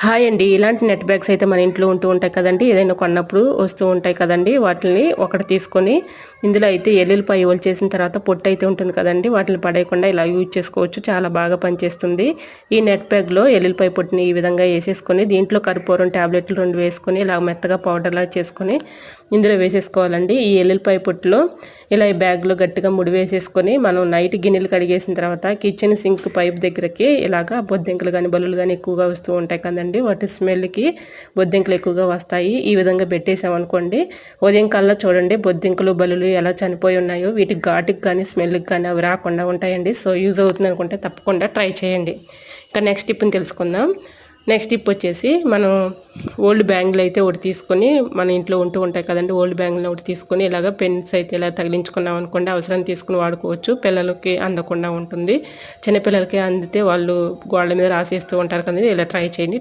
Hi అండి. ఇలాంటి net bags అయితే మన ఇంట్లో ఉంటూ ఉంటాయి కదండీ. ఏదైనా కొన్నప్పుడు వస్తూ ఉంటాయి కదండీ. వాటిని ఒకటి తీసుకొని ఇందులో అయితే ఎల్లుల్లిపాయ ఒలిచేసిన తర్వాత పొట్టు అయితే ఉంటుంది కదండీ. వాటిని పడేయకుండా ఇలా యూజ్ చేసుకోవచ్చు. చాలా బాగా పనిచేస్తుంది. ఈ నెట్ బ్యాగ్లో ఎల్లుల్లిపాయ పొట్టుని ఈ విధంగా వేసేసుకొని దీంట్లో కర్పూరం టాబ్లెట్లు 2 వేసుకొని ఇలా మెత్తగా పౌడర్లా చేసుకొని ఇందులో వేసేసుకోవాలండి. ఈ ఎల్లుల్లిపాయ పొట్టులో ఇలా ఈ బ్యాగ్లో గట్టిగా ముడి వేసేసుకొని మనం నైట్ గిన్నెలు కడిగేసిన తర్వాత కిచెన్ సింక్ పైప్ దగ్గరకి ఇలాగా బొద్దింకలు కానీ బల్లులు కానీ ఎక్కువగా వస్తూ ఉంటాయి కదండి. వాటి స్మెల్కి బొద్దింకలు ఎక్కువగా వస్తాయి. ఈ విధంగా పెట్టేసామనుకోండి, ఉదయం కల్లా చూడండి బొద్దింకలు బల్లులు ఎలా చనిపోయి ఉన్నాయో వీటి ఘాటుకి కానీ స్మెల్కి కానీ అవి రాకుండా ఉంటాయండి. సో యూజ్ అవుతుంది అనుకుంటే తప్పకుండా ట్రై చేయండి. ఇంకా నెక్స్ట్ టిప్ని తెలుసుకుందాం. నెక్స్ట్ టిప్ వచ్చేసి మనం ఓల్డ్ బ్యాంగిల్ అయితే ఒకటి తీసుకొని మన ఇంట్లో ఉంటూ ఉంటాయి కదండి. ఓల్డ్ బ్యాంగిల్ ఒకటి తీసుకొని ఇలాగ పెన్స్ అయితే ఇలా తగిలించుకున్నాం అనుకోండి, అవసరం తీసుకుని వాడుకోవచ్చు. పిల్లలకి అందకుండా ఉంటుంది. చిన్నపిల్లలకి అందితే వాళ్ళు గోళ్ళ మీద రాసేస్తూ ఉంటారు కదండి. ఇలా ట్రై చేయండి.